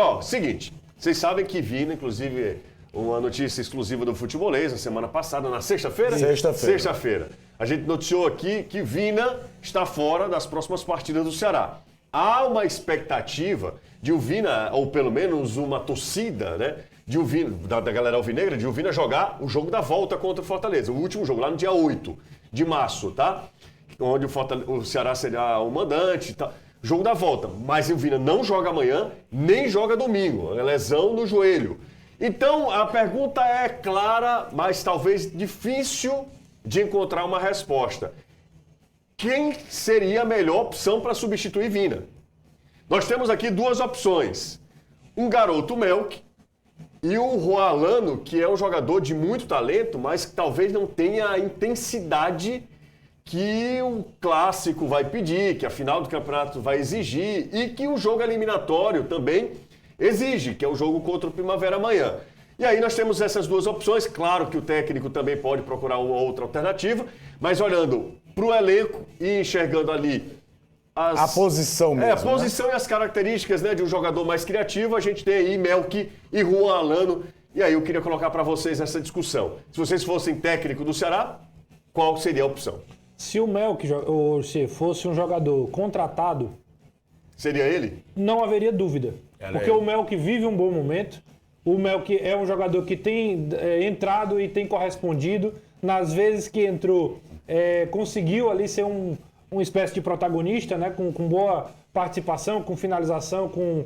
Ó, seguinte, vocês sabem que Vina, inclusive, uma notícia exclusiva do Futebolês, na semana passada, na sexta-feira? Sexta-feira. A gente noticiou aqui que Vina está fora das próximas partidas do Ceará. Há uma expectativa de o Vina, ou pelo menos uma torcida, né, de o Vina, da galera alvinegra, de o Vina jogar o jogo da volta contra o Fortaleza. O último jogo, lá no dia 8 de março, tá? Onde o Ceará será o mandante e tal. Jogo da volta. Mas o Vina não joga amanhã, nem joga domingo. É lesão no joelho. Então, a pergunta é clara, mas talvez difícil de encontrar uma resposta. Quem seria a melhor opção para substituir Vina? Nós temos aqui duas opções. Um garoto Melk e o Juan Alano, que é um jogador de muito talento, mas que talvez não tenha a intensidade que o clássico vai pedir, que a final do campeonato vai exigir e que o jogo eliminatório também exige, que é o jogo contra o Primavera amanhã. E aí nós temos essas duas opções. Claro que o técnico também pode procurar uma outra alternativa, mas olhando para o elenco e enxergando ali a posição mesmo. A posição, né? E as características, né, de um jogador mais criativo, a gente tem aí Melk e Juan Alano. E aí eu queria colocar para vocês essa discussão. Se vocês fossem técnico do Ceará, qual seria a opção? Se o Melk ou se fosse um jogador contratado... Seria ele? Não haveria dúvida. Porque o Melk vive um bom momento. O Melk é um jogador que tem entrado e tem correspondido. Nas vezes que entrou, conseguiu ali ser uma espécie de protagonista, né? Com boa participação, com finalização, com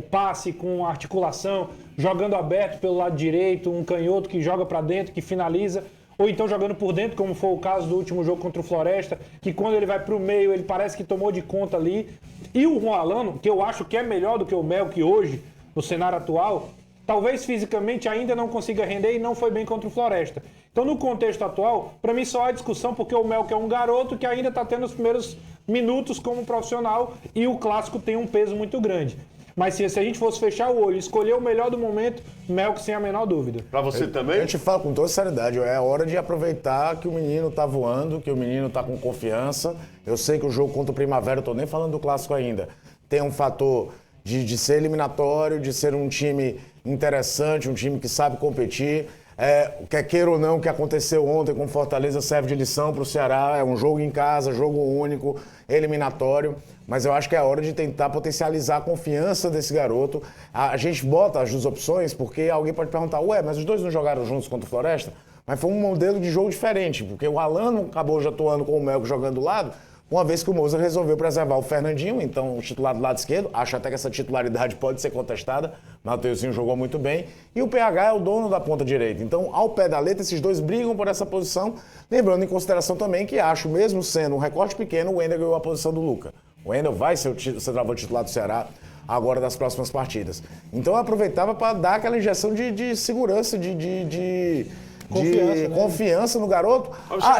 passe, com articulação, jogando aberto pelo lado direito, um canhoto que joga para dentro, que finaliza, ou então jogando por dentro, como foi o caso do último jogo contra o Floresta, que quando ele vai para o meio, ele parece que tomou de conta ali. E o Juan Alano, que eu acho que é melhor do que o Melk hoje, no cenário atual, talvez fisicamente ainda não consiga render e não foi bem contra o Floresta. Então, no contexto atual, para mim só há discussão porque o Melk é um garoto que ainda está tendo os primeiros minutos como profissional e o clássico tem um peso muito grande. Mas se a gente fosse fechar o olho e escolher o melhor do momento, Melk sem a menor dúvida. Para você também? A gente fala com toda seriedade, é hora de aproveitar que o menino tá voando, que o menino tá com confiança. Eu sei que o jogo contra o Primavera, eu tô nem falando do clássico ainda, tem um fator de ser eliminatório, de ser um time interessante, um time que sabe competir. Quer queira ou não, o que aconteceu ontem com Fortaleza serve de lição para o Ceará. É um jogo em casa, jogo único, eliminatório. Mas eu acho que é a hora de tentar potencializar a confiança desse garoto. A gente bota as duas opções porque alguém pode perguntar, mas os dois não jogaram juntos contra o Floresta? Mas foi um modelo de jogo diferente, porque o Alano acabou já atuando com o Melk jogando do lado, uma vez que o Moza resolveu preservar o Fernandinho, então o titular do lado esquerdo. Acho até que essa titularidade pode ser contestada. Mateuzinho jogou muito bem. E o PH é o dono da ponta direita. Então, ao pé da letra, esses dois brigam por essa posição. Lembrando em consideração também que acho, mesmo sendo um recorte pequeno, o Wender ganhou a posição do Luca. O Wender vai ser o centroavante titular do Ceará agora das próximas partidas. Então, eu aproveitava para dar aquela injeção de segurança, confiança no garoto.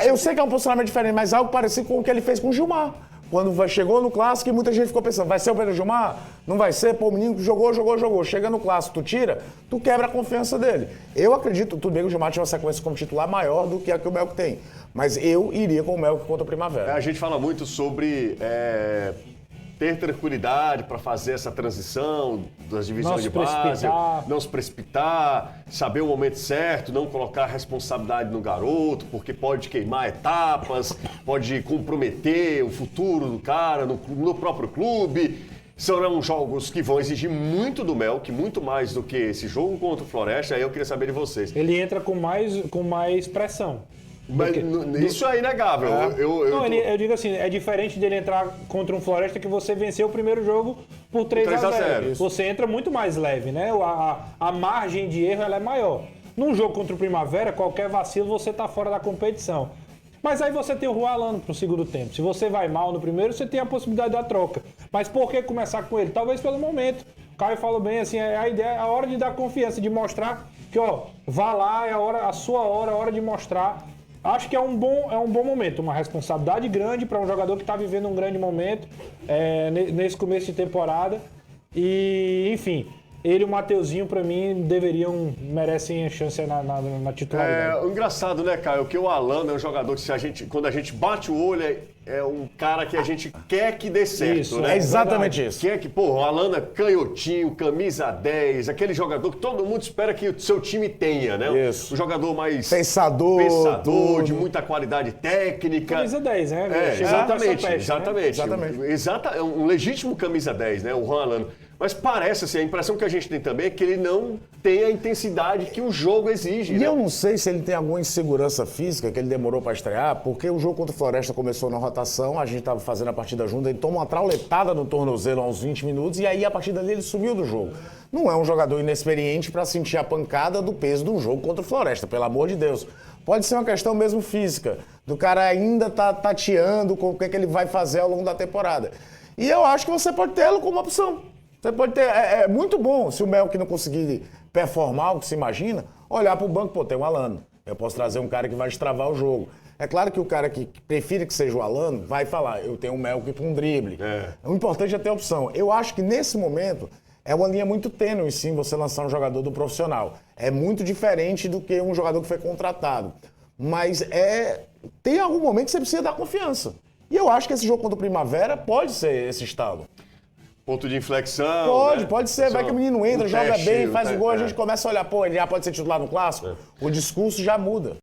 Eu sei que é um posicionamento diferente, mas algo parecido com o que ele fez com o Gilmar. Quando chegou no clássico e muita gente ficou pensando, vai ser o Pedro Gilmar? Não vai ser? Pô, o menino jogou. Chega no clássico, tu tira, tu quebra a confiança dele. Eu acredito, tudo bem que o Gilmar tinha uma sequência como titular maior do que a que o Melk tem. Mas eu iria com o Melk contra o Primavera. A gente fala muito sobre ter tranquilidade para fazer essa transição das divisões de base, não se precipitar, saber o momento certo, não colocar a responsabilidade no garoto, porque pode queimar etapas, pode comprometer o futuro do cara no próprio clube. Serão jogos que vão exigir muito do Melk, muito mais do que esse jogo contra o Floresta. Aí eu queria saber de vocês. Ele entra com mais pressão. Mas isso é inegável. Eu digo assim, é diferente dele entrar contra um Floresta que você venceu o primeiro jogo por 3-0. Você entra muito mais leve, né? A margem de erro ela é maior. Num jogo contra o Primavera, qualquer vacilo você tá fora da competição. Mas aí você tem o Juan Alano pro segundo tempo. Se você vai mal no primeiro, você tem a possibilidade da troca. Mas por que começar com ele? Talvez pelo momento. O Caio falou bem assim, a ideia é a hora de dar confiança, de mostrar que, vá lá, é a sua hora, é a hora de mostrar. Acho que é um bom momento, uma responsabilidade grande para um jogador que está vivendo um grande momento nesse começo de temporada. E, enfim, ele e o Mateuzinho, pra mim, merecem a chance na titularidade. O engraçado, né, Caio, que o Alan é um jogador que quando a gente bate o olho, é um cara que a gente quer que dê certo, Isso, né? É exatamente isso. O Alan é canhotinho, camisa 10, aquele jogador que todo mundo espera que o seu time tenha, né? Isso. Um jogador mais... Pensador, de muita qualidade técnica. Camisa 10, né? Exatamente. É um legítimo camisa 10, né? O Juan Alan. Mas parece, assim, a impressão que a gente tem também é que ele não tem a intensidade que o jogo exige. E eu não sei se ele tem alguma insegurança física, que ele demorou para estrear, porque o jogo contra o Floresta começou na rotação, a gente estava fazendo a partida junto, ele toma uma trauletada no tornozelo há uns 20 minutos e aí a partir dali ele sumiu do jogo. Não é um jogador inexperiente para sentir a pancada do peso de um jogo contra o Floresta, pelo amor de Deus. Pode ser uma questão mesmo física, do cara ainda tá tateando com o que ele vai fazer ao longo da temporada. E eu acho que você pode tê-lo como opção. Você pode ter. É muito bom se o Melk não conseguir performar o que se imagina, olhar para o banco, pô, tem o Alano. Eu posso trazer um cara que vai destravar o jogo. É claro que o cara que prefere que seja o Alano vai falar, eu tenho o Melk para um drible. O importante é ter opção. Eu acho que nesse momento é uma linha muito tênue, sim, você lançar um jogador do profissional. É muito diferente do que um jogador que foi contratado. Mas tem algum momento que você precisa dar confiança. E eu acho que esse jogo contra o Primavera pode ser esse estalo. Ponto de inflexão. Pode ser. Vai que o menino entra, joga bem, faz o gol, a gente começa a olhar, pô, ele já pode ser titular no Clássico. O discurso já muda.